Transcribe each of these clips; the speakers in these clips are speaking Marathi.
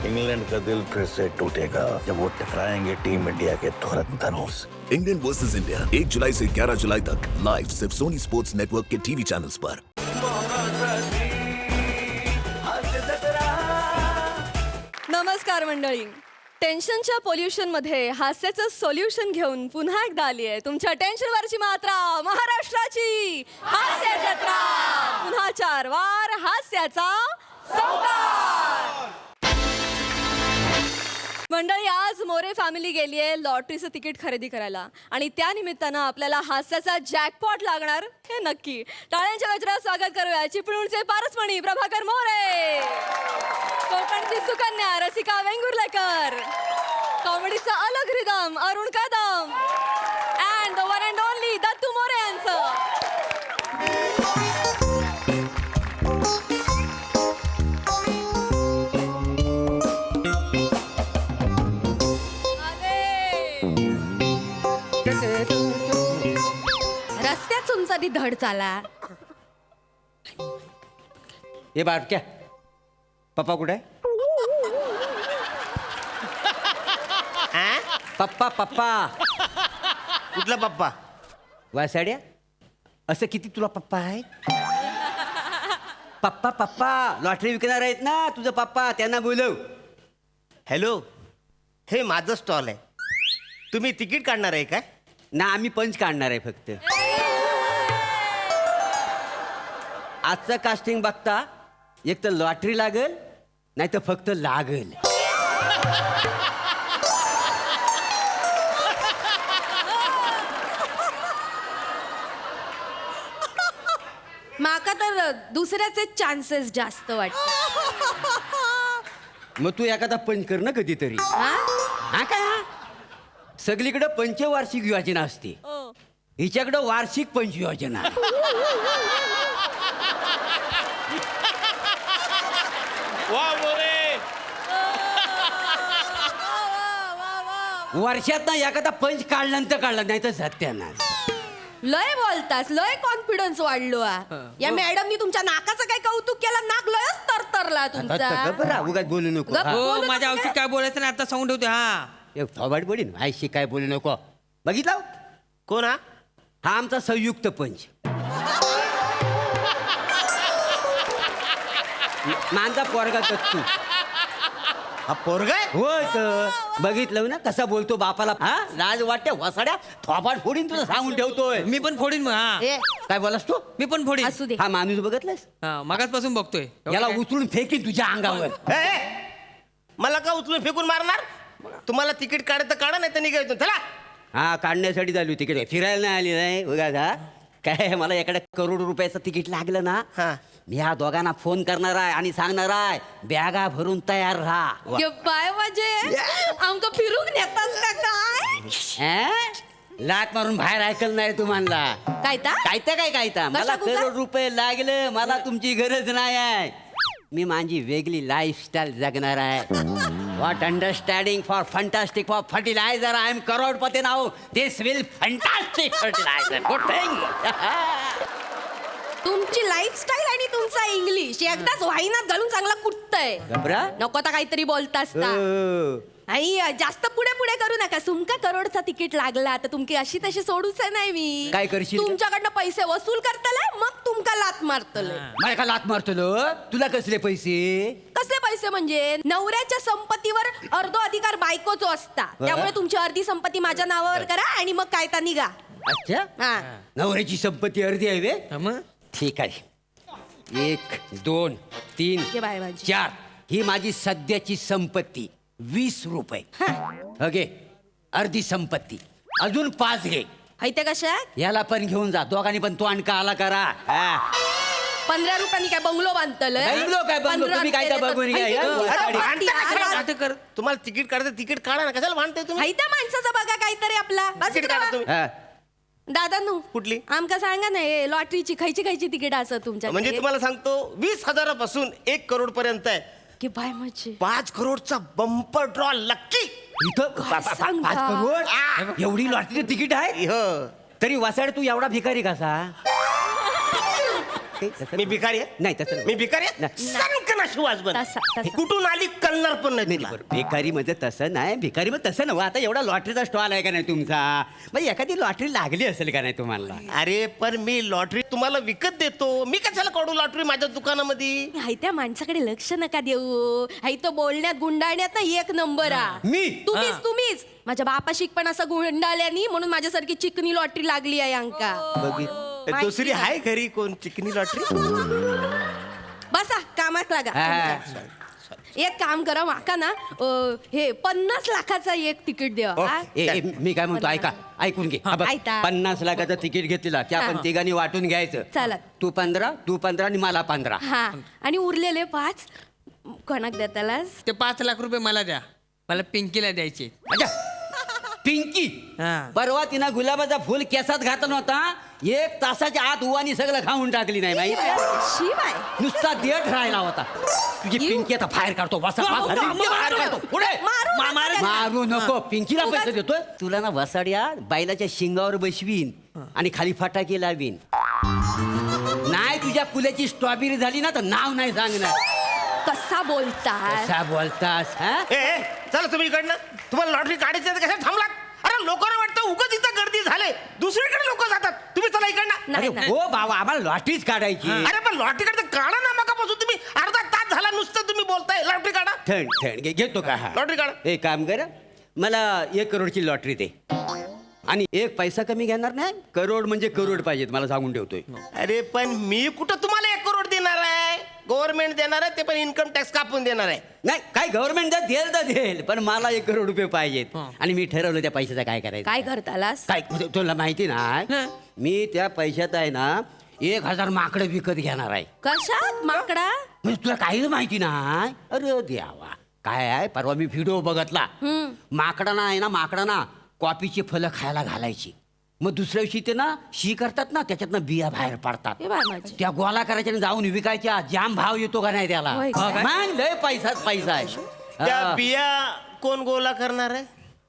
इंग्लैंड का दिल फिर से टूटेगा जब वो टकराएंगे टीम इंडिया के धुरंधरों से। इंडियन वर्सेस इंडिया 1 जुलाई से 11 जुलाई तक लाइव सिर्फ सोनी स्पोर्ट्स नेटवर्क के टीवी चैनल्स पर। नमस्कार मंडळी, टेन्शनच्या पोल्युशनमध्ये हास्याचं सोल्युशन घेऊन पुन्हा एकदा आली आहे तुमच्या टेन्शनवरची मात्रा, महाराष्ट्राची हास्य जत्रा। पुन्हा 4 वार हास्याचा संकार। मंडळी, आज मोरे फॅमिली गेली आहे लॉटरीचं तिकीट खरेदी करायला आणि त्या निमित्तानं आपल्याला हास्याचा जॅकपॉट लागणार हे नक्की। टाळ्यांच्या गजरात स्वागत करूया चिपळूणचे पारसमणी प्रभाकर मोरे, कोकणची सुकन्या रसिका वेंगुर्लेकर, कॉमेडीचा अलग rhythm Arun Kadam and the one and only Dattu More यांचं। रस्त्यात तुमचा ती धड चाला। हे बाटक्या पप्पा कुठे आहे? पप्पा पप्पा कुठला पप्पा? वासाड्या असं किती तुला पप्पा आहे? पप्पा पप्पा लॉटरी विकणार आहेत ना तुझं पप्पा, त्यांना बोलव। हॅलो, हे माझं स्टॉल आहे, तुम्ही तिकीट काढणार आहे काय? ना आम्ही पंच काढणार आहे फक्त। आजचं कास्टिंग बघता एक तर लॉटरी लागल नाही तर फक्त लागल। माका तर दुसऱ्याचे चान्सेस जास्त वाटतात। मग तू एखादा पंच कर ना कधीतरी। हा काय हा? सगळीकडे पंचवार्षिक योजना असते, हिच्याकडं वार्षिक पंच योजना। वर्षात ना एखादा पंच काढल्यानंतर काढला नाही तर सत्यानाश। लय बोलतास, लय कॉन्फिडन्स वाढलो या मॅडमनी तुमच्या नाकाचं काय कौतुक केलं, नाक लयच तरतरला तुमचा। बरं उगाच बोलू नको। गप्प. हा. बोलू माझ्या नका औषध काय बोलायचं नाही आता सांगून ठेवते। हा एक थोबाड पडीन आयशी काय बोलू नको। बघितलं कोण हा? हा आमचा संयुक्त पंच माझा पोरगा दत्तू। हा पोरगा आहे? होय तर बघितलं ना कसा बोलतो बापाला। हा लाज वाटते वसाड्या, थोबाड फोडीन तुला सांगून ठेवतोय। मी पण फोडीन मग। हा ए, काय बोलास तू? मी पण फोडीन। असू दे। हा माणूस बघितलास मगाचपासून बघतोय याला उचलून फेकीन तुझ्या अंगावर। मला का उचलून फेकून मारणार? तुम्हाला तिकीट काढायचं काढा, नाही तर निघायचं। चला। हा काढण्यासाठी झाली तिकीट, फिरायला नाही आली नाही उगाच। हा काय मला एकडे करोड रुपयाचं तिकीट लागलं ना, हा. मी ह्या दोघांना फोन करणार आहे आणि सांगणार आहे बॅगा भरून तयार राहा। ये बाय म्हणजे आमका फिरून नेतास का काय? लात मारून बाहेर ऐकलं नाही तुम्हाला। काय ता? काय मला कशा करोड रुपये लागले, मला तुमची गरज नाही आहे। मी माझी वेगळी लाईफस्टाईल जगणार आहे। What understanding for fantastic for fertiliser, I am crorepati नाव, this will fantastic fertiliser, good thing. तुमची लाईफस्टाईल आणि तुमचा इंग्लिश एकदाच वाहिनात घालून चांगला कुठतय। घबरा नको तर काहीतरी बोलतास ता। आई जास्त पुढे पुढे करू नका। तुमका करोडचा तिकीट लागला तर तुमकी अशी तशी सोडूच नाही मी। काय करशील? तुमच्याकडनं पैसे वसूल करतले, मग तुमका लात मारतले। मला का लात मारतलो? तुला कसले पैसे? कसले पैसे म्हणजे नवऱ्याच्या संपत्तीवर अर्धो अधिकार बायकोचो असता, त्यामुळे तुमची अर्धी संपत्ती माझ्या नावावर करा आणि मग काय ता निघा। अच्छा हा नवऱ्याची संपत्ती अर्धी आहे वे? मग ठीक आहे, 1 2 3 ये बाय माझी। 4 ही माझी सध्याची संपत्ती 20 रुपये। ओके, अर्धी संपत्ती अजून 5 घे। ते कशात? याला पण घेऊन जा, दोघांनी पण तो आणका आला करा। 15 रुपयांनी काय बंगलो बांधतलं? बंगलो काय बंगलो? तुम्ही काय त्या बघून घ्या, या. नाटक कर। तुम्हाला तिकीट काढायचं तिकीट काढा ना, कशाला भांडताय तुम्ही? त्या माणसाचा बघा काहीतरी आपला। बस तिकीट इकडं काढा वा. तुम्ही. हा. दादा कुठली? आमका सांगा ना हे लॉटरीची खयची तिकीट असत तुमच्या? म्हणजे तुम्हाला सांगतो 20,000 1 करोड पर्यंत आहे। की बाय म्हणजे 5 करोडचा बंपर ड्रॉ लक्की। इथं काय सांगता? 5 करोड एवढी लॉटरी तिकीट आहे? तरी वसाड तू एवढा भिकारी कसा? मी भिकारी आहे? नाही तसं मी भिकारी आहे? नाही. संकना अशी वाजवण तसा, तसा. कुठून आली कळणार पण नाही तिला. भिकारी म्हणजे तसं नाही भिकारी मग तसं नव्हतं आता एवढा लॉटरीचा स्टॉल आहे का नाही तुमचा मग एखादी लॉटरी लागली असेल का नाही तुम्हाला अरे पण मी लॉटरी तुम्हाला विकत देतो. मी कशाला काढू लॉटरी माझ्या दुकानामध्ये? हाय त्या माणसाकडे लक्ष नका देऊ. हाय तो बोलण्यात गुंडाळण्यात ना एक नंबर मी? तुम्हीच माझ्या बापाशी पण असं गुंडाळल्यानी म्हणून माझ्यासारखी चिकनी लॉटरी लागली आहे अंका. बघितलं. दुसरी आहे घरी कोण चिकनी लॉटरी? बसा कामात लागा. हा. एक काम करा माका ना हे 50 लाखाचा एक तिकीट द्या. हा? ए, मी काय म्हणतो ऐका ऐकून घे हा बघ, ऐका. 50 लाखाचं तिकीट घेतलेला की आपण तिघांनी वाटून घ्यायचं चालत. तू 15 आणि मला 15 हा आणि उरलेले 5 कोणाक देतालास? ते 5 लाख रुपये मला द्या. मला पिंकीला द्यायचे. अच्छा पिंकी हा. परवा तिनं गुलाबाचा फुल केसात घातला नव्हता 1 तासाच्या आत उवानी सगळं खाऊन टाकली नाही माहिती शिवाय नुसता देठ राहिला होता तुझी पिंकी आता बाहेर काढतो वसा बाहेर काढतो पुढे मारू नको पिंकीला पैसे देतोय तुला ना वसाड्या बैलाच्या शिंगावर बसवीन आणि खाली फटाके लावीन नाही तुझ्या कुल्याची स्ट्रॉबेरी झाली ना तर नाव नाही सांगणार कसा बोलतास? कसा बोलतास हा चला तुम्ही इकडनं. तुम्हाला लॉटरी काढायची आहे तर कशा थांबलात? अरे लोकांना वाटतं उगाच इथं गर्दी झाले दुसरीकडे लोक जातात. तुम्ही चला इकडनं. अरे नाही, हो बाबा आम्हाला लॉटरीच काढायची अरे पण लॉटरी काढता काढा ना मगापासून तुम्ही अर्धा तास झाला नुसतं तुम्ही बोलताय लॉटरी काढा. थंड घेतो का हा लॉटरी काढा. एक काम कर मला 1 करोडची लॉटरी दे आणि 1 पैसा कमी घेणार नाही करोड म्हणजे करोड पाहिजेत मला सांगून ठेवतोय अरे पण मी कुठं तुम्हाला 1 करोड देणार आहे? गव्हर्नमेंट देणार आहे ते पण इन्कम टॅक्स कापून देणार आहे. नाही काय गव्हर्नमेंट जर देईल तर देईल पण मला 1 करोड रुपये पाहिजेत आणि मी ठरवलं त्या पैशाचं काय करायचं काय करतालास? काय म्हणजे तुला माहिती नाही मी त्या पैशात आहे ना 1000 माकडं विकत घेणार आहे कशात माकडा? म्हणजे तुला काहीच माहिती नाही अरे द्यावा काय आहे परवा मी व्हिडिओ बघतला माकडांना आहे ना माकडांना कॉफीची फलं खायला घालायची मग दुसऱ्या दिवशी ते ना शी करतात ना त्याच्यातनं बिया बाहेर पडतात हे बाय माझी. त्या गोळा करायच्या आणि जाऊन विकायच्या जाम भाव येतो का नाही त्याला होय का? मग लय पैसाच पैसा आहे त्या हा. बिया कोण गोला करणार आहे?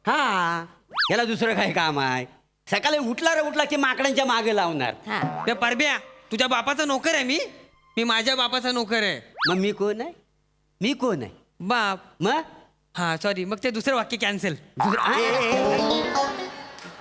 हा याला दुसरं काय काम आहे सकाळी उठला की माकडांच्या मागे लावणार हा. ते परब्या तुझ्या बापाचा नोकर आहे मी माझ्या बापाचा नोकर आहे. मग मी कोण आहे बाप मग हा सॉरी मग ते दुसरं वाक्य कॅन्सल.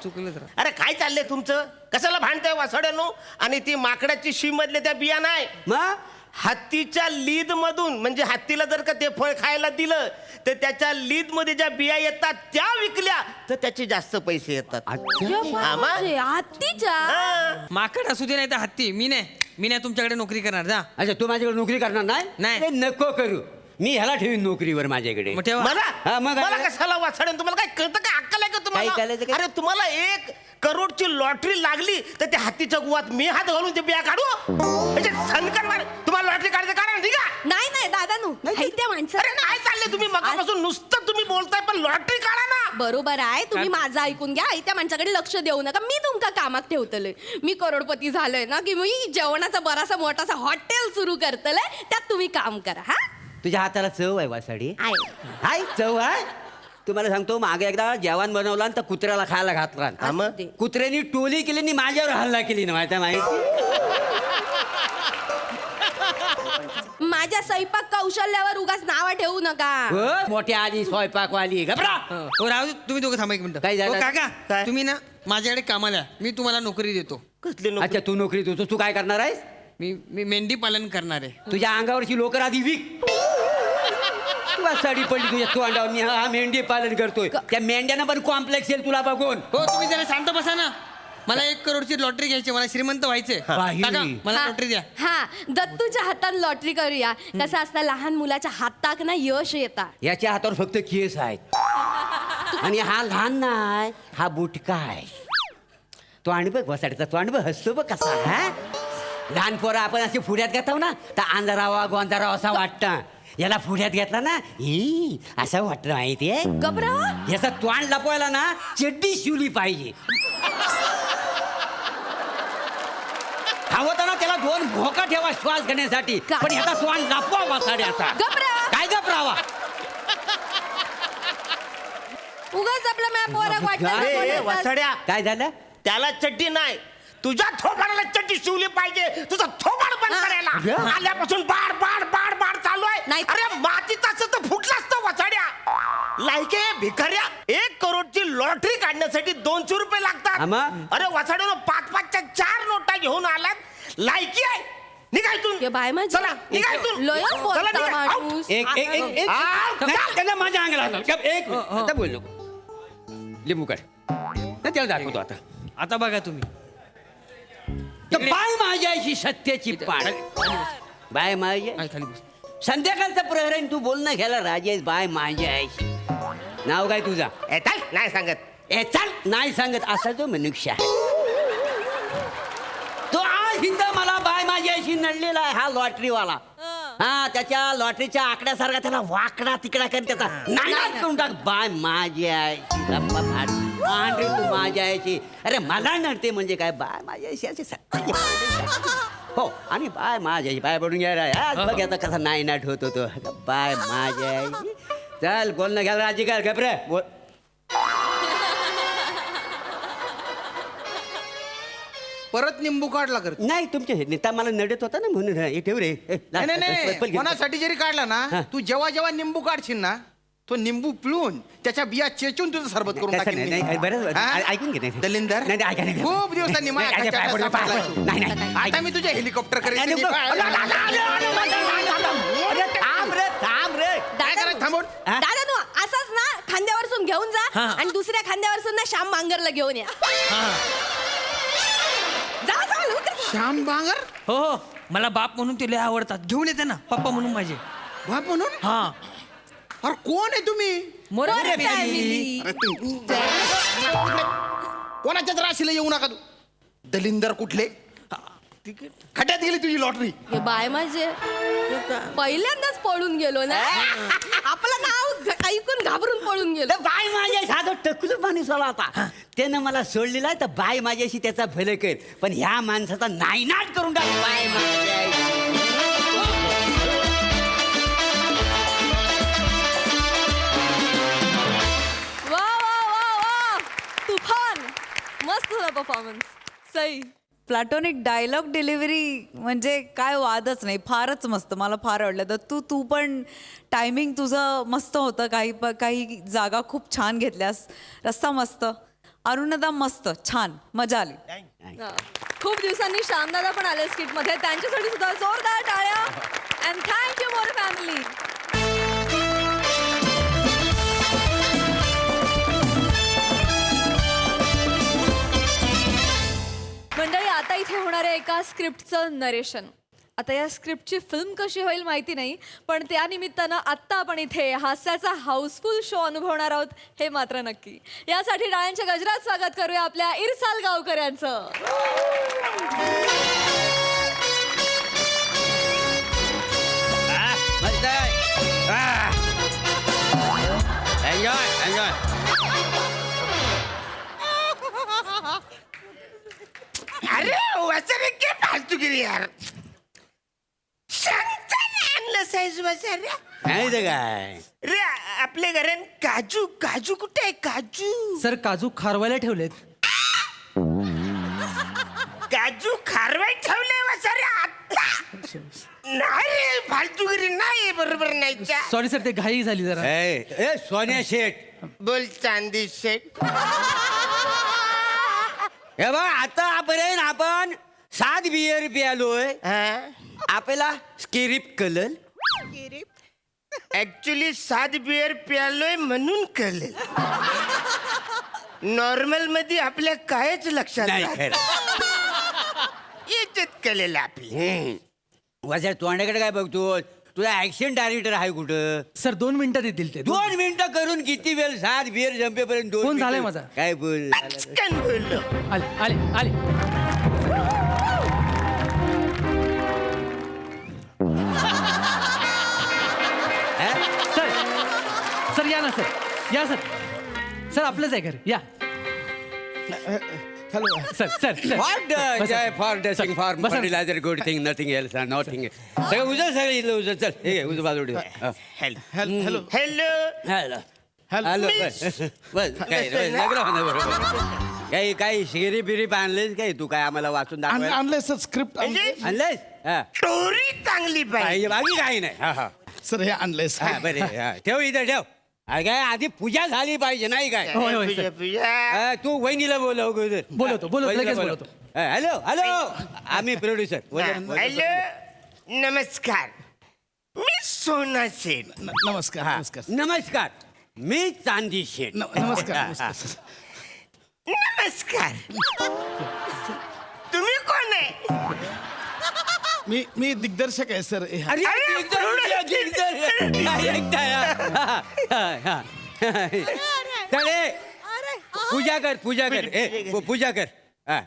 चुकलं तर. अरे काय चाललंय तुमचं? कशाला भांडताय वासड्यानो? आणि ती माकडाची शी मधले त्या बिया नाही मग हत्तीच्या लीद मधून म्हणजे हत्तीला जर का ते फळ खायला दिलं तर त्याच्या लीद मध्ये ज्या बिया येतात त्या विकल्या तर त्याचे जास्त पैसे येतात. हा, मग? म्हणजे हत्तीच्या? हा. माकड असू दे नाही तर हत्ती मी नाही तुमच्याकडे नोकरी करणार जा. अच्छा तू माझ्याकडे नोकरी करणार नाही नाही. अरे, नको करू मी ह्याला ठेवीन नोकरीवर माझ्याकडे मग ठेवा. मला हा, मग मला काय? कशाला वाचडे? तुम्हाला काय कळतं काय? अक्कल आहे का काय कळायचं तुम्हाला? काय? अरे तुम्हाला 1 करोडची लॉटरी लागली तर त्या हत्तीच्या गुवात मी हात घालून ते बिया काढू म्हणजे सनकट मार. तुम्हाला लॉटरी काढायचं काढा ठीक आहे. नाही दादा नू हाय त्या अरे माणसा काय चाललंय तुम्ही मगापासून नुसतं तुम्ही बोलताय पण लॉटरी काढा ना. बरोबर आहे तुम्ही माझं ऐकून घ्या आई त्या माणसाकडे लक्ष देऊ नका मी तुमका कामात ठेवतलंय मी करोडपती झालोय ना की मी जेवणाचा बरासा मोठासा हॉटेल सुरू करतलंय त्यात तुम्ही काम करा हा. तुझ्या हाताला चव आहे वासाडी आहे. हाय चव आहे तुम्हाला सांगतो मागे एकदा जेवण बनवला आणि तर कुत्र्याला खायला घातला हा, मग? असू दे. कुत्र्यानी टोली केली आणि माझ्यावर हल्ला केली ना माहिती माझ्या स्वयंपाक कौशल्यावर उगाच नाव ठेवू नका. हो, मोठ्या आली स्वयंपाकवाली घबरा हो राहू दे, तुम्ही दोघं थांबा एक मिनिट. काय झालं? हो, काका काय? तुम्ही ना माझ्याकडे कामाला या. मी तुम्हाला नोकरी देतो. कसली नोकरी? अच्छा तू नोकरी तू काय करणार आहेस मी मेंढी पालन करणार आहे. तुझ्या अंगावरची लोकर आधी विक साडी पडली तुझ्या तोंडावर मी हा मेंढी पालन करतोय त्या मेंढ्यांना पण कॉम्प्लेक्स येईल तुला बघून हो तुम्ही जरा शांत बसा ना. मला 1 करोडची लॉटरी घ्यायची मला श्रीमंत व्हायचंय. बाई. काका मला हा, लॉटरी द्या. हा दत्तूच्या हातात लॉटरी करूया कसं असतं लहान मुलाच्या हाताक ना यश येतात. याच्या हातावर फक्त केस आहेत आणि हा लहान नाही हा बुटका आहे तो आणि बघ वसाडीचा तो आणि बघ हसतो बघ कसा हा लहान पोरं आपण असे फुड्यात घेतो ना तर अंधारावा गोंधारावा असा वाटतं याला फुड्यात घेतला ना ही असं वाटतं माहितीये गबरा याचा तोंड लपवायला ना चड्डी शिवली पाहिजे हवं ना त्याला 2 भोका ठेवा श्वास घेण्यासाठी का? पण ह्याचा तोंड लपवा वसाड्याचा गबरा काय गपरावा उगाच आपल्या मॅप वर ए, वासड्या काय झालं त्याला चड्डी नाही तुझ्या थोबाडाला चड्डी शिवली पाहिजे. तुझा थोबाड बंद हा. करायला आल्यापासून बाड बाड बाड बाड चालू आहे. नाही. अरे मातीचा असं तर फुटला असतं वसाड्या. लायके भिकाऱ्या, 1 करोडची लॉटरी काढण्यासाठी 200 रुपये लागतात. मग? अरे वसाड्यानं 5-5च्या 4 नोटा घेऊन आलात. लायकी आहे निघायतून. ये बाय माझी. चला निघायतून. लयच बोलता चला, निघा. माणूस. एक एक एक एक आ, नाही, त्याला माझ्या अंगाला हात लाव. एक मिनिट. आता बोल नको. लिंबू काढ. नाही, त्याला दाखवतो आता. आता बघा तुम्ही तर बाय माझ्याशी सत्याची पाण. बाय माझ्या आई, खाली बस. संध्याकाळचा प्रहरण तू बोलणं घ्यायला राजेश. बाय माझ्याशी. नाव काय तुझा? ए, चल, नाही सांगत. ए चल नाही सांगत असा जो मनुष्य आहे तो आज इथं मला बाय माझ्याशी नडलेला आहे. हा लॉटरीवाला. हा त्याच्या लॉटरीच्या आकड्यासारखा त्याला वाकडा तिकडा कर त्याचा नाही करून टाक. बाय माझ्याशी रे तू माझ्याशी. अरे मला नडते म्हणजे काय बाय माझ्याशी असे सत्य. हो आणि बाय माझ्याशी बाय पडून घ्यायला आज बघ आता कसा नाही नाट होत होतो. बाय माझ्याशी. चल बोलणं घ्यायला राजी काय घबरे बोल. परत निंबू काढला कर. नाही तुमच्या हे नेता मला नडत होता ना म्हणून हे ठेव रे. ए, नाही नाही, पल नाही घे. कोणासाठी जरी काढला हा. ना तू जेव्हा जेव्हा निंबू काढशील ना तो निंबू पिळून त्याच्या बिया चेचून तुझं सरबत करून तसं टाकीन नाही, मी. नाही, बरं, हा? ऐकून घे, नाही. दलिंदर नाही, नाही, ऐका, नाही. खूप दिवसांनी माझ्या नाही, खात्यात नाही, सापडला नाही, तू. नाही, नाही, आता मी तुझ्या हेलिकॉप्टर नाही, करेन. नको. अरे, थांब रे थांब रे. काय करायचं थांबून? हा? दादा तू असाच ना खांद्यावरसून घेऊन जा हा. आणि दुसऱ्या खांद्यावरसून ना श्याम बांगरला घेऊन या. जा जा लवकर जा. श्याम बांगर हो हो मला बाप म्हणून ते लय आवडतात. घेऊन येते ना पप्पा म्हणून माझे. बाप म्हणून हा अरे कोण आहे तुम्ही? मोरे परत family. family. अरे तू कोणाच्याच राशीला येऊ नका तू. दलिंदर कुठले खड्यात गेली तुझी लॉटरी. हे बाय माझे पहिल्यांदाच पळून गेलो ना. आपलं नाव ऐकून घाबरून पळून गेलो. तर बाय माझ्याशी हा जो टकलू माणूस आला आता त्यानं मला सोडलेला आहे तर बाय माझ्याशी त्याचा भले कर पण ह्या माणसाचा नायनाट करून टाक. बाय माझ्याशी. वा वा वा वा तुफान मस्त तुझा performance Sai. Platonic dialogue delivery म्हणजे काय वादच नाही. फारच मस्त. मला फार आवडलं. तर तू पण टायमिंग तुझं मस्त होतं. काही जागा खूप छान घेतल्यास. रस्ता मस्त. अरुणदा मस्त. छान मजा आली. हा. खूप दिवसांनी श्यामदादा पण आले स्किट मध्ये. त्यांच्यासाठी सुद्धा जोरदार टाळ्या. And thank you More family. मंडळी आता इथे होणार आहे एका स्क्रिप्टचं नरेशन. आता या स्क्रिप्टची फिल्म कशी होईल माहिती नाही पण त्या निमित्तानं आत्ता आपण इथे हास्याचा हाऊसफुल शो अनुभवणार आहोत हे मात्र नक्की. यासाठी टाळ्यांच्या गजरात स्वागत करूया आपल्या इरसाल गावकर यांचं. मस्त आहे. Enjoy enjoy. अरे वसारे के फालतूगिरी यार. शांताने आणलं साईज वसाऱ्या. नाही तर काय रे आपल्या घरात काजू काजू कुठे आहे काजू? सर काजू खारवायला ठेवलेत. काजू खारवाई ठेवले वसारे आता. नाही रे फालतूगिरी नाही बरोबर नाही. सॉरी सर ते घाई झाली जरा. ए ए, सोन्या शेठ बोल चांदी शेठ. हे बघ आता आपण 7 बियर प्यालोय. आपल्याला स्किरिप कलल. ऍक्च्युली 7 बियर प्यालोय म्हणून कळेल. नॉर्मल मध्ये आपल्या कायच लक्षात नाही राहत खरं. याच्यात कळेल आपली. वाजा तोंडाकडे काय बघतो? तुला ऍक्शन डायरेक्टर आहे कुठं? सर 2 मिनिटात येतील ते. 2 मिनिटं करून किती वेळ? 7 बियर जंपेपर्यंत 2 फोन झालाय मिनिटं. माझा. काय बोल पटकन बोललो. आले आले आले. सर सर या ना सर या सर. सर आपलंच आहे घर या. Sir sir sir What for dressing for fertilizer good thing nothing else nothing. सगळं उजळ सगळं इथलं उजळ. चल हे उजळ बाजूडी. Hello hello hello. Hello hello बस बस काय लग्न होणं बरोबर. काही शिरी बिरी आणलेस काय तू? काय आम्हाला वाचून दाखवायला आणलंय सर स्क्रिप्ट. म्हणजे आणलेस? हा स्टोरी चांगली पाहिजे. बाकी काही नाही. हा हा सर हे आणलंय हा, सर बरे हा, ठेव इथं ठेव काय आधी पूजा झाली पाहिजे नाही काय होय, होय, पूजा सर. पूजा तू वहिनीला बोलव अगोदर. बोलवतो, लगेच बोलवतो. हॅलो हॅलो आम्ही प्रोड्युसर हॅलो नमस्कार मी सोना सेन नमस्कार नमस्कार नमस्कार मी चांदी शेठ नमस्कार नमस्कार सर. नमस्कार तुम्ही कोण आहे मी दिग्दर्शक आहे सर हे. अरे चले पूजा कर पूजा कर हा.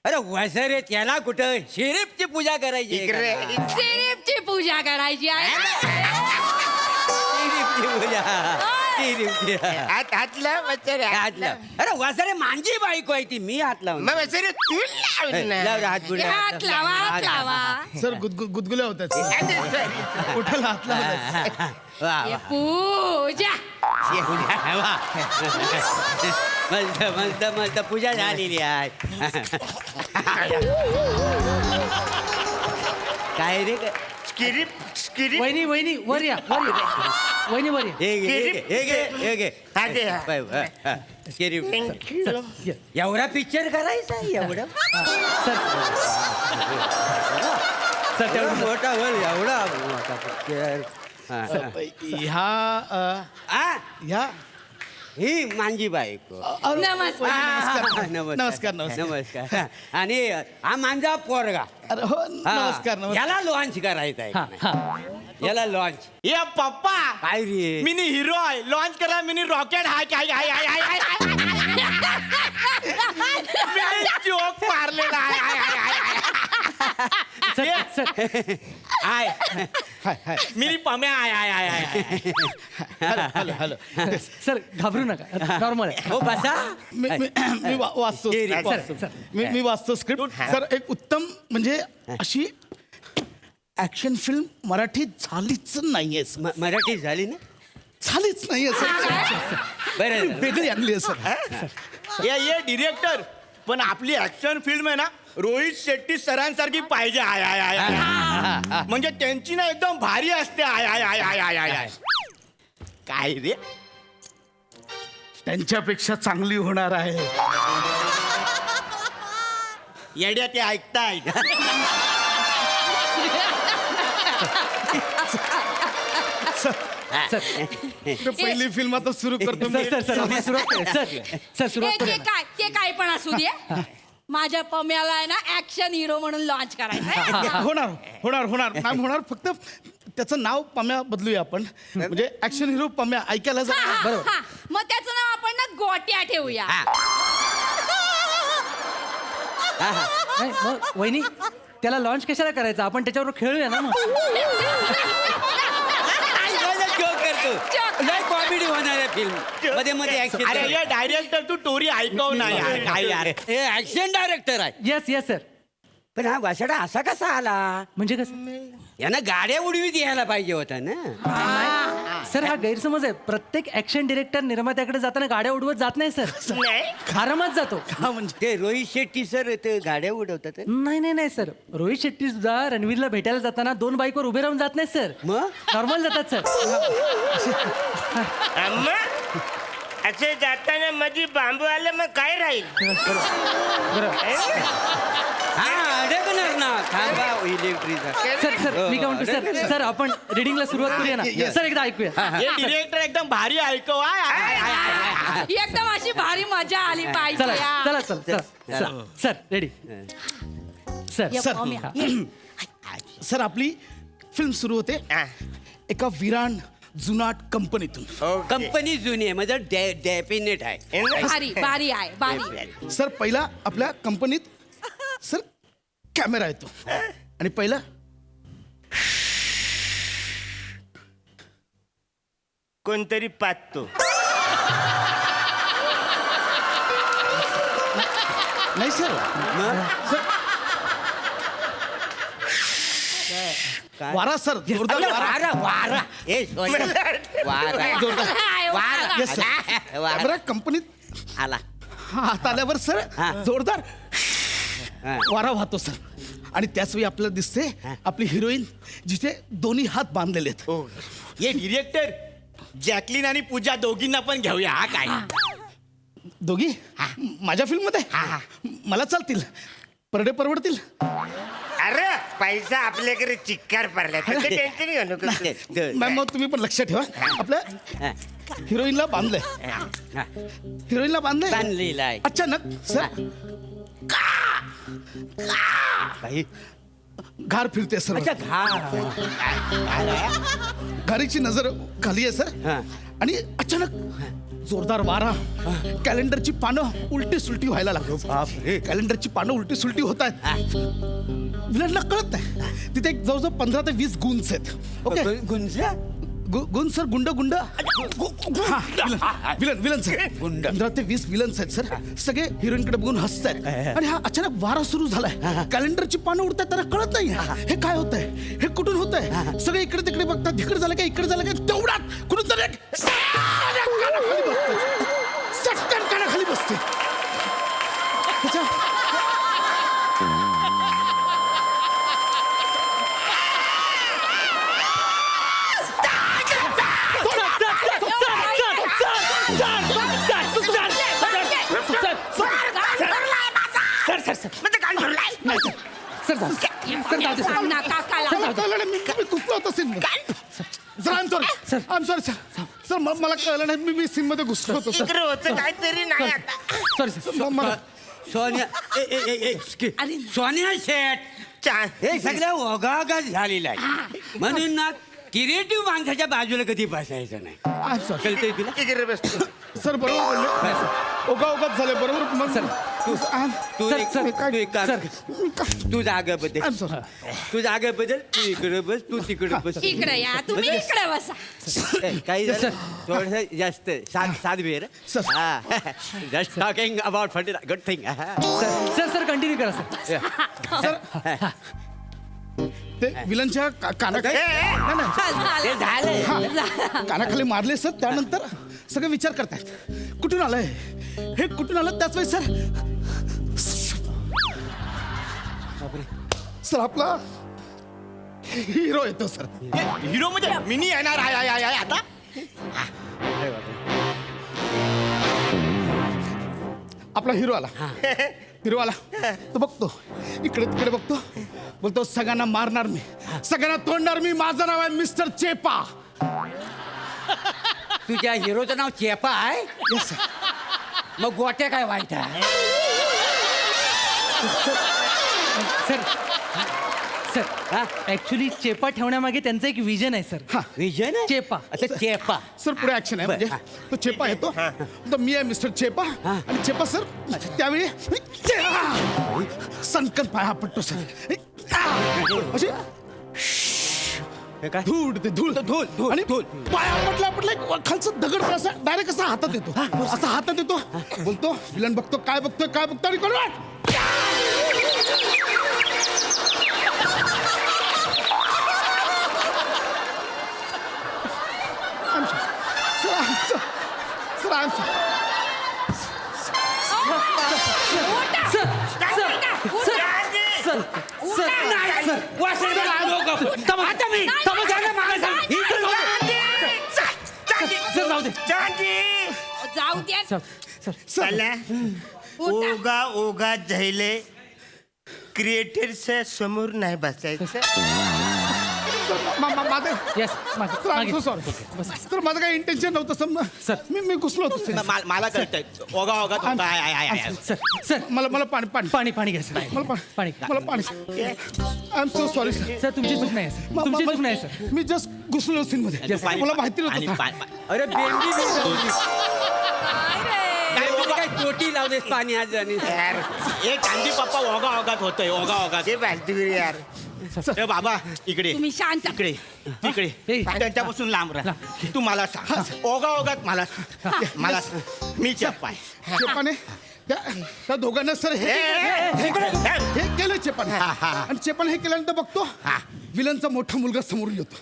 अरे वसरे त्याला कुठं शेरीफची पूजा करायची आहे इकडे का? सिरीपची पूजा करायची आहे शेरीफची पूजा शेरीफची. हातला वचरे हातला अरे वसरे माझी बायको आहे ती मी हात लावून मग वचरे तू लाव ना. लाव रे, हात बुडे. हात लावा हात लावा सर गुदगुल्या होतात सर. पोटाला हात लावतात. वा, वा. पूजा वा. मस्त मस्त मस्त पूजा झालेली आहे काय रे स्किरिप स्किरिप वहिनी वर या वहिनी वर या हे घे, हे घे, हे घे, हे घे. हा घे, हा. बाय, हा, हा. केरी. थँक्यू या. एवढा पिक्चर करायचा एवढा सर सर तेवढं मोठा होईल एवढा मोठा पिक्चर ह्या ही माझी बायको नमस्कार नमस्कार नमस्कार आणि हा माझा पोरगा अरे हो हा. नमस्कार नमस्कार याला लॉन्च करायचा हा आहे हा याला लॉन्च या पप्पा काय रे मिनी हिरो आहे लॉन्च करा मिनी रॉकेट हाय काय हाय हाय हाय हाय जोक मारलेला आहे हाय हाय हाय हाय सर सर हाय हाय हाय मिनी पम्या हाय हाय हाय हाय हॅलो हॅलो सर घाबरू नका नॉर्मल आहे हो बसा मी वाचतो सर, वाचतो. सर. मी वाचतो स्क्रिप्ट सर एक उत्तम म्हणजे अशी ऍक्शन फिल्म मराठीत झालीच नाहीये सर. मराठी झाली ना झालीच नाहीये सर बरं वेगळी आणली आहे सर. ये डिरेक्टर पण आपली ऍक्शन फिल्म आहे ना रोहित शेट्टी सरांसारखी पाहिजे हाय हाय हाय हाय. म्हणजे त्यांची ना एकदम भारी असते हाय हाय हाय हाय हाय हाय हाय काय रे त्यांच्यापेक्षा चांगली होणार आहे. येड्या ते ऐकताय सर तर पहिली फिल्म आता सुरू करतो मी. सर सर आम्ही सुरुवात करूया. सर सुरुवात ते करूया ना. ते काय पण असू दे माझ्या पम्याला आहे ना ऍक्शन हिरो म्हणून लॉन्च करायचं होणार होणार होणार मॅम होणार फक्त त्याचं नाव पम्या बदलूया आपण म्हणजे ऍक्शन हिरो पम्या ऐकायला जा बरोबर मग त्याचं नाव आपण ना गोट्या ठेवूया नाही मग वहिनी त्याला लॉन्च कशाला करायचं आपण त्याच्यावर खेळूया ना मग कॉमेडी होणार आहे फिल्म मध्ये मध्ये ऍक्शन अरे ये डायरेक्टर तू टोरी ऐकव ना यार काय यार हे ऍक्शन डायरेक्टर आहे येस सर पण हा वासडा असा कसा आला म्हणजे कसं यानं गाड्या उडवीत यायला पाहिजे होता ना सर हा गैरसमज आहे प्रत्येक ऍक्शन डिरेक्टर निर्मात्याकडे जाताना गाड्या उडवत जात नाही सर नाही आरामात जातो हा म्हणजे ते रोहित शेट्टी सर ते गाड्या उडवतात नाही सर रोहित शेट्टी सुद्धा रणवीरला भेटायला जाताना 2 बाईकवर उभे राहून जात नाही सर मग नॉर्मल जातात सर अम्मा असे जाताना मध्ये बांबू आलं मग काय राहील हा अडकणार ना थांबा इलेक्ट्रिकचा सर मी काय म्हणतो सर आपण रिडिंगला सुरुवात करूया ना सर एकदा ऐकूया हे डिरेक्टर एकदम भारी ऐकव एकदम अशी भारी मजा आली पाहिजे चला यार. चला sir ready sir sir sir आपली फिल्म सुरू होते एका विरान जुनाट कंपनीतून कंपनी जुनी आहे म्हणजे डेफिनेट आहे भारी भारी आहे भारी सर पहिला आपल्या कंपनीत सर कॅमेरा येतो आणि पहिला कोणतरी पाहतो नाही सर वारा सर जोरदार वारा वारा वारा ए sorry. वारा जोरदार वारा येस सर वारा कॅमेरा कंपनीत आला हात आल्यावर सर हा. जोरदार हा. वारा वाहतो सर आणि त्याच वेळी आपल्याला दिसते आपली हिरोईन जिथे दोन्ही हात बांधलेले आहेत. हो ये डिरेक्टर जॅकलीन आणि पूजा दोघींना पण घेऊया. हा काय दोघी माझ्या फिल्म मध्ये मला चालतील, परडे परवडतील. अरे पैसा आपल्याकडे चिक्कार पडला टेन्शन घेऊ नको. मॅम मग तुम्ही पण लक्ष ठेवा, आपल्या हिरोईनला बांधलंय, हिरोईनला बांधलंय बांधलेलं आहे. अचानक सर बाई, घार फिरते सर, अच्छा घारीची नजर खाली आहे सर, हा. आणि अचानक जोरदार वारा, कॅलेंडरची पानं उलटी सुलटी व्हायला लागली. कॅलेंडरची पानं उलटी सुलटी होत आहेत. विलनला कळत नाही तिथे एक जवळजवळ 15 ते 20 गुन्स आहेत. ओके गुण सर, गुंड गुंड विलन विलन सर, 15 ते 20 विलन्स आहेत सर. सगळे हिरोईनकडे बघून हसतायत आणि हा अचानक वारा सुरू झालाय, कॅलेंडरची पानं उडतायत, त्यांना कळत नाही हे काय होतंय, हे कुठून होतंय. सगळे इकडे तिकडे बघतात, तिकडे झालं काय इकडे झालं काय, तेवढ्यात कुठून तरी एक कानाखाली बसते, सटकन कानाखाली बसते. सर मला कळलं नाही, मी सीन मध्ये घुसलो होतो सर. इकडे होतं काहीतरी नाही आता. सॉरी सर, मला सोनिया सोनिया शेठ, हे सगळं ओघाघात झालेलं आहे. म्हणून ना क्रिएटिव्ह माणसाच्या बाजूला कधी बसायचं नाही. कळतंय तुला? इकडे बसतो. सर बरोबर बोलले, ओघाओघात झाले बरोबर. मग सर तू एक काम कर. तू जागा बदल, तू जागा बदल, तू इकडे बस, तू तिकडे बस. इकडे या, तुम्ही इकडे बसा. काही झालं थोडस जास्त सात वेळ. Just talking about fertiliser, good thing. Sir sir continue करा सर. सर ते विलनच्या कानाखाली हे झालं. कानाखाली मारले सर. त्यानंतर सगळे विचार करतायत कुठून आलंय हे, कुठून आलं. त्याच वेळी सर आपला हिरो येतो सर. हिरो म्हणजे मिनी येणार आहे आता. आपला हिरो आला, हिरो आला. तो बघतो इकडे तिकडे, बघतो, बोलतो सगळ्यांना मारणार मी, सगळ्यांना तोडणार मी, माझं नाव आहे मिस्टर चेपा. तुझ्या हिरोचं नाव चेपा आहे? मग गोट्या काय वाईट आहे? सर सर ऍक्च्युली चेपा ठेवण्यामागे त्यांचं एक विजन आहे सर. विजन आहे? चेपा. अच्छा चेपा. सर पुढे ऍक्शन आहे म्हणजे तो चेपा येतो, तो मी आहे मिस्टर चेपा, आणि चेपा सर त्यावेळी सनकन पाया पडतो सर. अशी धूळ ते धूळ धूळ धूळ आणि पाया पडला खालचं दगड असा डायरेक्ट असा हातात येतो, असा हातात येतो. बोलतो विलन बघतो काय बघतोय आणि करू जाऊ द्या. ओगा ओगा झैले क्रिएटरच्या समोर नाही बसायचं. सर माझं काही इंटेन्शन नव्हतं सर. मी घुसलो होतो. मला कळतंय ओगा ओगा सर सर मला पाणी पाणी पाणी पाणी घ्या सर. मला पाणी पाणी. I am so sorry sir. Sir तुमची चूक नाही सर, तुमची चूक नाही सर. मी जस्ट घुसलो सीन मध्ये, मला माहिती नव्हतं. अरे काय टोटी लावलेस पाणी आज. आणि एक गांधी पप्पा ओगा ओगात होतोय, ओगा ओगात. ते फालतूगिरी यार. ए बाबा इकडे तुम्ही शांत. इकडे तिकडे त्यांच्यापासून लांब राहा. तू मला सांग ओगा ओगात मला मी चेपा आहे. चेपाने त्या दोघांना सर हे केलं चेपाने, आणि चेपाने हे केल्यानंतर बघतो विलनचा मोठा मुलगा समोर येतो.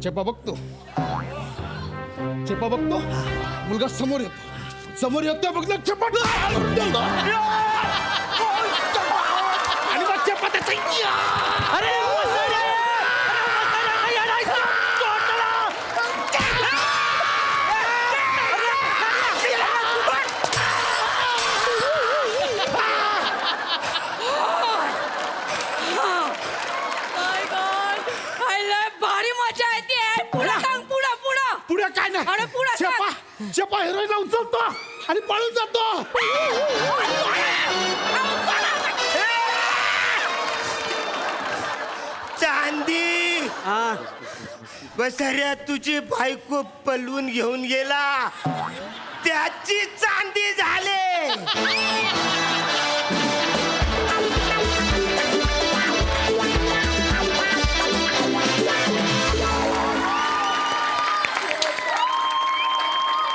चेपा बघतो मुलगा समोर येतो बघलं चेपा आणि चेपा त्याचा अरे भारी मजा येते पुढं सांग पुढं पुढं पुढे काय अरे नाही पुढं चेपा चेपा हिरोईनला उचलतो आणि पळून जातो चांदी बसऱ्या तुझी बायको पलवून घेऊन गेला त्याची चांदी झाले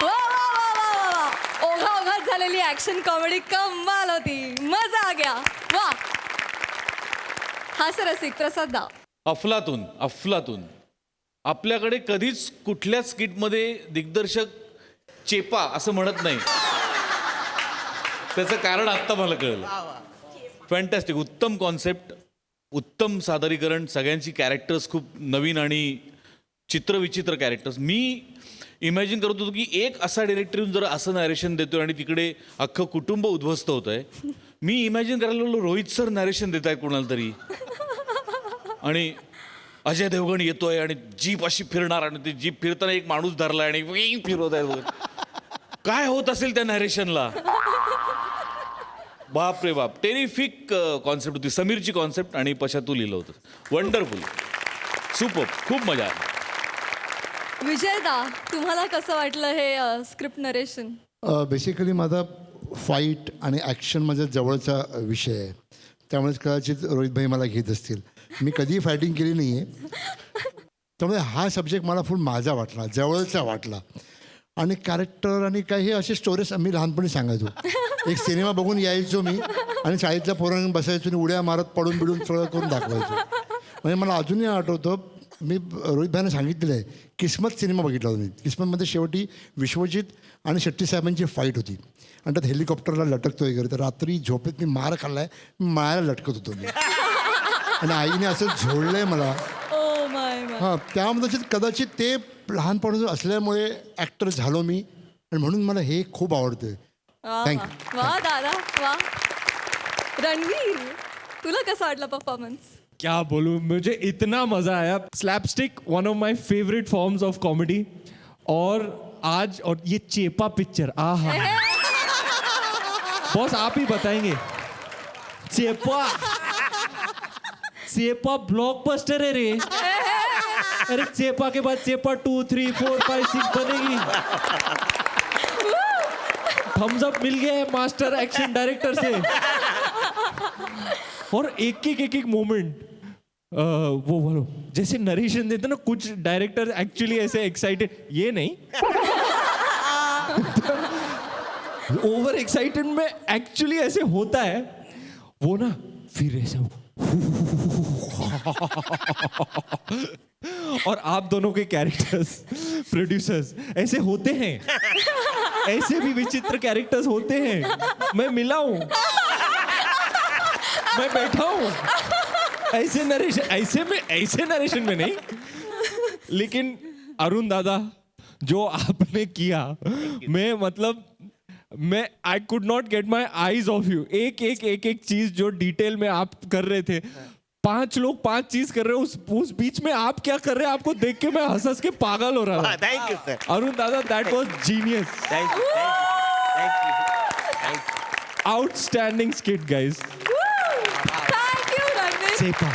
वा वा वा वा वा वा ओघा ओघात झालेली ऍक्शन कॉमेडी कमाल होती मजा आ गया वा हा सर रसिक प्रसाद दा अफलातून अफलातून आपल्याकडे कधीच कुठल्या स्किटमध्ये दिग्दर्शक चेपा असं म्हणत नाही त्याचं कारण आत्ता मला कळलं फॅन्टॅस्टिक उत्तम कॉन्सेप्ट उत्तम सादरीकरण सगळ्यांची कॅरेक्टर्स खूप नवीन आणि चित्रविचित्र कॅरेक्टर्स मी इमॅजिन करत होतो की एक असा डिरेक्टर येऊन जर असं नॅरेशन देतोय आणि तिकडे अख्खं कुटुंब उद्ध्वस्त होत आहे मी इमॅजिन करायला लागलो रोहित सर नॅरेशन देत आहेत कोणाला तरी आणि अजय देवगण येतोय आणि जीप अशी फिरणार आणि ती जीप फिरताना एक माणूस धरलाय आणि विंग फिरवत आहे काय होत असेल त्या नॅरेशनला बाप रे बाप टेरिफिक कॉन्सेप्ट होती समीरची कॉन्सेप्ट आणि पशा तू लिहिलं होतं वंडरफुल सुपर खूप मजा आली विजय दा तुम्हाला कसं वाटलं हे स्क्रिप्ट नरेशन बेसिकली माझा फाईट आणि ॲक्शन माझ्या जवळचा विषय आहे त्यामुळेच कदाचित रोहित भाई मला घेत असतील मी कधीही फायटिंग केली नाही आहे त्यामुळे हा सब्जेक्ट मला फुल माझा वाटला जवळचा वाटला आणि कॅरेक्टर आणि काही हे असे स्टोरीज आम्ही लहानपणी सांगायचो एक सिनेमा बघून यायचो मी आणि शाळेतल्या पोरांना बसायचो आणि उड्या मारत पडून बिडून सगळं करून दाखवायचो म्हणजे मला अजूनही आठवतं मी रोहित भाईने सांगितलेलं आहे किस्मत सिनेमा बघितला होता मी किस्मतमध्ये शेवटी विश्वजित आणि शेट्टी साहेबांची फाईट होती आणि त्यात हेलिकॉप्टरला लटकतो वगैरे तर रात्री झोपेत मी मार खाल्ला आहे मी मायाला लटकत होतो मी आणि आईने असं झोडलं आहे मला ओ माय माय हां त्यामध्ये कदाचित ते लहानपणापासून असल्यामुळे ॲक्टर झालो मी आणि म्हणून मला हे खूप आवडतं थँक्यू वा दादा वा रणवीर तुला कसं वाटलं परफॉर्मन्स क्या बोलूं मुझे इतना मज़ा आया slapstick one of my favourite forms of comedy और आज और ये चेपा पिक्चर आहा बॉस आप ही बताएंगे चेपा चेपा ब्लॉकबस्टर है रे अरे चेपा के बाद चेपा 2, 3, 4, 5, 6 बनेगी थम्स अप मिल गया है मास्टर एक्शन डायरेक्टर से और एक मोमेंट वो बोलो जैसे नरेशन देते ना कुछ डायरेक्टर एक्चुअली ऐसे एक्साइटेड ये नहीं ओवर एक्साइटेड में एक्चुअली ऐसे होता है वो ना फिर ऐसे और आप दोनों के कैरेक्टर्स प्रोड्यूसर्स ऐसे होते हैं ऐसे भी विचित्र कैरेक्टर्स होते हैं मैं मिला हूं मैं बैठा हूं ऐसे नरेशन में नहीं लेकिन अरुण दादा जो आपने किया मैं I could not get my eyes of you एक चीज जो डिटेल में आप कर रहे थे 5 लोग 5 चीज कर रहे हो उस बीच में आप क्या कर रहे हैं आपको देख के मैं हंस के पागल हो रहा था थँक्यू सर अरुण दादा that was genius thank you outstanding skit guys thank you Ranveer चेपा